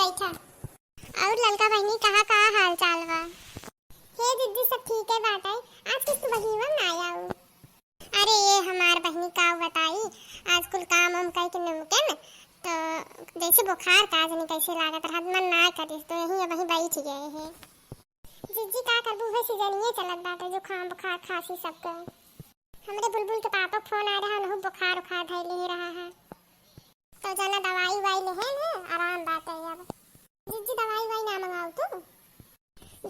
बैठा। और ललका बहनी कहाँ हाल चाल बा? हे दीदी सब ठीक है बात है। आज किस तू बहिवा ना आया? अरे ये हमार बहनी का बताई आज कुल काम हम कह के निमटे न तो जैसे बुखार का जनी कैसे लागत रहा मन ना करिस तो यही वही बैठ गए हैं। जीजी का करबू है सीजनिए चलत बाटे जो खाम बुखार खांसी सब के। हमरे बुलबुल के पापा फोन आ रहा है बुखार उखार धैले ही रहा है तो जना दवाई वाई ले है आराम बात है। अब जीजी दवाई वाई ना मंगाओ तू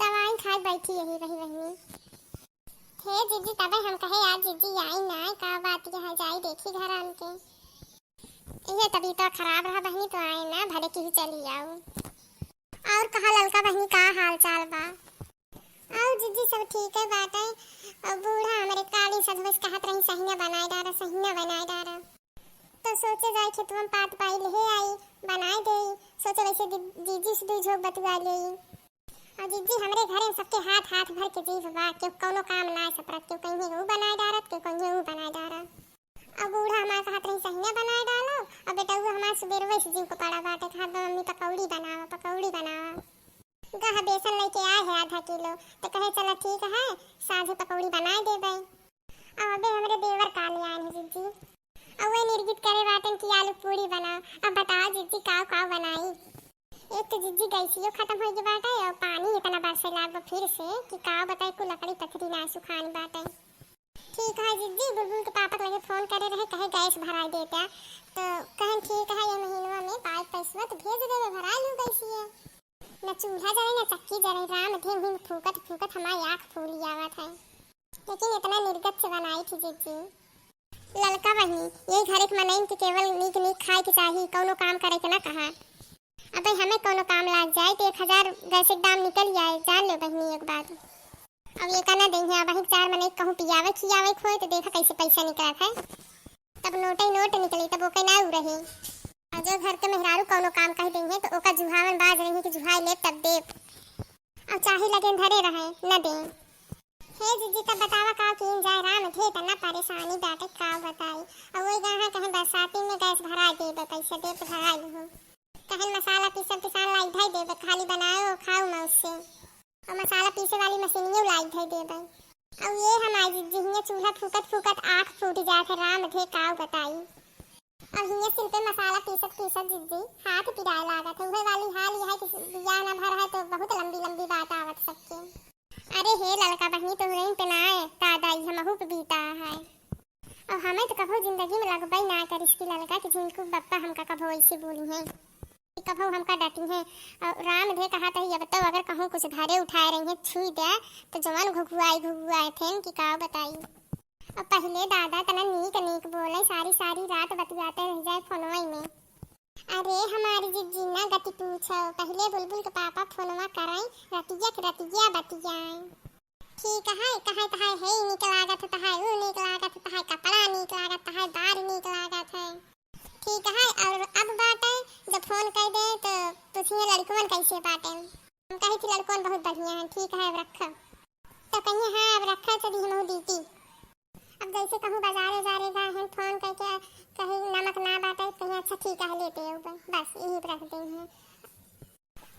दवाई खाए बैठी यही वही वही। हे जीजी तबे हम कहे यार जीजी आई ना का बात यहाँ जाई देखी घर आन के ये तभी तो खराब रहा बहनी तो आए ना भले की ही चली आओ। और कहा ललका बहनी का हाल चाल बा? और जीजी सब ठीक है बात है। अब बूढ़ा हमारे काली सजवस कहत रही सहीना बनाए डारा तो सोचे जाए खेत में पात पाई ले आई बनाए दे सोचे वैसे जीजी से दू झोक बतुआ ले। और जीजी हमरे घरे सबके हाथ हाथ भर के जीव बा क्यों कोनो काम ना सपरत क्यों कहीं वो बनाए डारत क्यों कहीं वो बनाए डारत। अब बूढ़ा हमारे कहत रही सहीना बनाए डालो अब बेटा वो हमारे सुबेर वैसे जीव को पड़ा बाटे कहत मम्मी पकौड़ी बनावा गह बेसन लेके आए है आधा किलो तो कहे चला ठीक है साझे पकौड़ी बनाए दे भाई। अब अबे हमरे देवर काले आए हैं जीजी अब वे निर्गित करे बाटन की आलू पूरी बनाओ। अब बताओ जीजी काव बनाई? एक तो जीजी गैसियो खत्म हो गई बाटे और पानी इतना बरसे लाग फिर से कि काव बताए को लकड़ी पथरी ना सुखानी बाटे। ठीक है जीजी बुलबुल के पापा लगे फोन करे रहे कहे गैस भरा देता तो कहन ठीक है ये महीनवा में पाइप पैसा तो भेज देवे भरा लूं गैसिया न चूल्हा जले न चक्की जले राम ढेम फूकत हमारी आँख फूली आवत है लेकिन इतना निर्गत से बनाई थी जीजी। ललका बहनी ये घर एक मनइन के केवल नीक खाए के चाहिए कोनो काम करे के ना कहा। अबे हमें कोनो काम लाग जाए तो 1000 गैस दाम निकल जाए जान लो बहनी एक बात। अब ये करना देंगे अब वही 4 मने कहूँ पियावे खियावे खोए तो देखा कैसे पैसा निकला है तब नोट निकली तब ओके ना रहे। और जो घर के मेहरारू कोनो काम कह देंगे तो ओका जुहावन बाज रही कि जुहाई ले तब दे और चाहे लगे धरे रहे न दे। हे जीजी तब बतावा का किन जाए राम थे तना परेशानी बाटे का बताई। अब वही कहां कहे बरसाती में गैस भरा देबे कैसे दे तो भरा लूं कहन मसाला पिसान लाई धई देबे खाली बनाओ खाओ मैं उससे और मसाला पीसे वाली मशीनियों लाई धई देबे। अब ये हमारी जीजी हिया चूल्हा फूकत आँख फूट जात है राम थे का बताई। अब हिया सिल पे मसाला पीसत जीजी हाथ पिराए लागत है उहे वाली हाल यह है कि बिया ना भर है तो बहुत लंबी बात आवत सबके। अरे हे ललका बहनी तो रेन पे ना आए दादाई हमहू पे बीता है और हमें तो कभो जिंदगी में लगबई ना कर इसकी ललका कि झिनको बप्पा हमका कभो ऐसे बोली है कभो हमका डांटी है। और राम दे कहा था अब तो अगर कहूँ कुछ धरे उठाए रही है छुई दे तो जवान घुघुआए थे कि का बताई। अब पहले दादा तना नीक बोले सारी रात बतियाते रह जाए फोनवा में। अरे हमारी जीजी ना गति पूछो पहले बुलबुल के पापा फोनवा कराई रतिया बतियाए ठीक है कहे है नीक लागत है वो नीक लागत है कपड़ा नीक लागत है दार नीक लागत है ठीक है। और अब बात है जब फोन कर दे तो पूछिए लड़कवन कैसे बाटे हम कही थी लड़कवन बहुत बढ़िया है ठीक है अब रखा तो कहिए हाँ अब रखा चली हम दीदी। अब जैसे कहूँ बाजारे गए हैं फोन करके कहीं नमक ना बाटे कहीं अच्छा ठीक है लेते हैं बस यही रख दे हैं।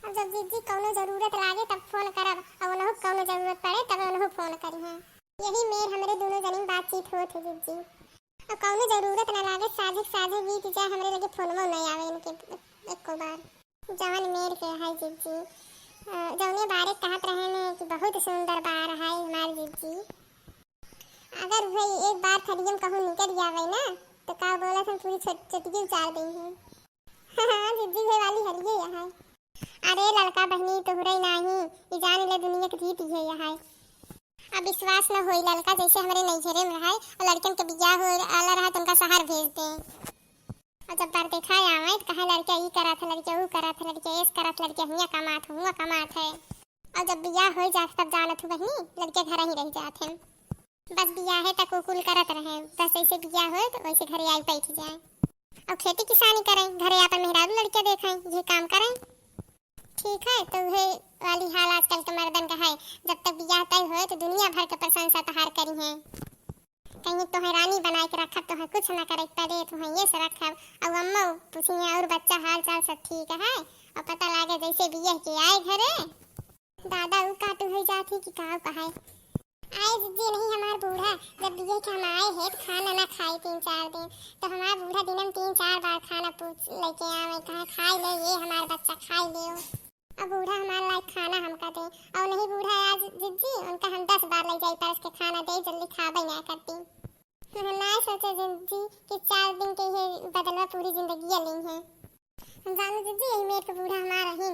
अब जब जीजी कोनो जरूरत लागे तब फोन करब और उन्हों कोनो जरूरत पड़े तब उन्हों फोन करी है यही मेर हमारे दोनों जनी बातचीत होत है जीजी। और कोनो जरूरत ना लागे साझे बीत जाए हमरे लगे फोनवा नहीं आवे इनके एको बार जवन मेर के है जीजी। जौने बारे कहत रहे ने कि बहुत सुंदर बार है हमारी जीजी। अगर भाई एक बार थरियम कहूँ निकल जावे ना तो का बोला हम पूरी छोटी उचार देंगे। हाँ जीजी है वाली हरिये यहाँ। अरे ललका बहनी तोहरे नहीं ये जान ले दुनिया की रीति है यहाँ। अब विश्वास न होई ललका जैसे हमारे नैहरे में रहे और लड़कन के बियाह हो आला रहा तो उनका शहर भेज दे और जब बार देखा आवे तो कहा लड़का ये करा था लड़का वो करा था लड़का ऐस करा था लड़का हिया कमात है और जब बियाह हो जात तब जानत हो बहनी लड़के घर ही रह जाते हैं बस बिया है तक कुल करत रहे बस ऐसे बिया हो तो वैसे घरे आई बैठ जाए और खेती किसानी करें घरे आप मेहरारू लड़के देखें ये काम करें ठीक है। तो वह वाली हाल आजकल के मर्दन का है जब तक बिया तय हो तो दुनिया भर के प्रशंसा तहार करी है कहीं तो है रानी बना के रखब तो है कुछ ना करे पड़े तो है ये से रखब और अम्मा पूछी और बच्चा हाल चाल सब ठीक है और पता लागे जैसे बियाह के आए घरे दादा उ काटू हो जाती कि का कहे आए जी नहीं हमार बूढ़ा जब बियाह के हम आए हैं तो खाना ना खाए 3-4 दिन तो हमार बूढ़ा दिन में 3-4 बार खाना पूछ लेके आवे कहा खाई ले ये हमार बच्चा खाई ले अब बूढ़ा हमारे लायक खाना हमका दे और नहीं बूढ़ा आज जिज्जी उनका हम 10 बार ले जाई परस के खाना दे जल्दी खाबे ना करती हम ना सोचे जिज्जी कि 4 दिन के ये बदलवा पूरी जिंदगी ली है हम जानो जिज्जी यही मेरे को बूढ़ा हमारा ही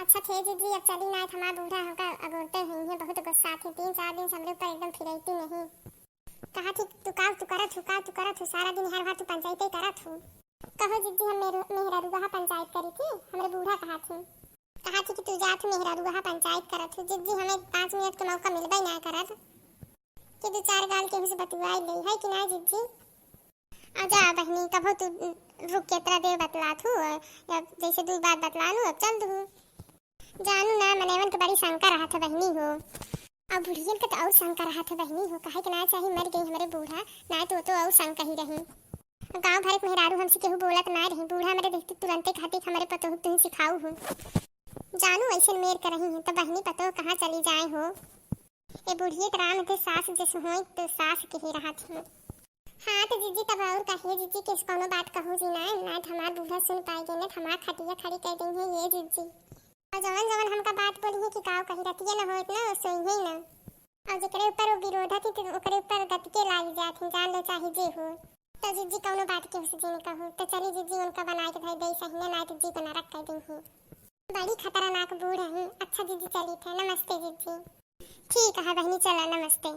अच्छा थे जिज्जी अब चली ना हमारा बूढ़ा होगा अगोरते हैं बहुत गुस्सा थे 3-4 दिन हमरे ऊपर एकदम फिरैती नहीं कहा थी तू करत हूँ सारा दिन हर बार तू पंचायत करत हूँ कहो जिज्जी हम मेहरा रुआ पंचायत करी थी हमरे बूढ़ा कहा थी कि तू जात मेहरा रुआ पंचायत करत हूँ जिज्जी हमें 5 मिनट का मौका मिलबे ना करत कि 2-4 गाल के उसे बतवाई ले है कि ना जिज्जी आजा बहनी कहो तू रुक के तरह देर बतला थू जब जैसे 2 बात बतला लू अब चल दू जानू ना मनेवन के बड़ी शंका रहा था बहनी हो अब बुढ़ियन के तो और शंका रहा था बहनी हो कहे कि ना चाहे मर गई हमारे बूढ़ा ना तो और शंका ही रही गांव भर के मेहरारू हमसे केहू बोलत ना रही बूढ़ा हमारे देखते तुरंते खाती हमारे पतो तुम सिखाऊ हो जानू ऐसे मेर कर रही है तो बहनी पतो कहाँ चली जाए हो ए बुढ़िए के राम के सास जैसे हो तो सास के ही रहा थी हाँ तो जीजी तब और कहिए जीजी किस कोनो बात कहूँ जी ना हमार बूढ़ा सुन पाएगी ना हमार खटिया खड़ी कर दी है ये जीजी और जवन हमका बात बोली है कि गाँव कहीं रतिया न होत ना सोई ही ना और जेकरे ऊपर वो विरोधा थी तो ओकरे ऊपर गतिके लाग जात है जान लो चाहे जे हो तो जीजी कोनो बात के उसे जी ने कहूँ तो चली जीजी उनका बना के भाई दे सही ना तो जी बना रख कर दी है बड़ी खतरनाक बूढ़ है अच्छा जीजी चली थे नमस्ते जीजी ठीक है बहनी चला नमस्ते।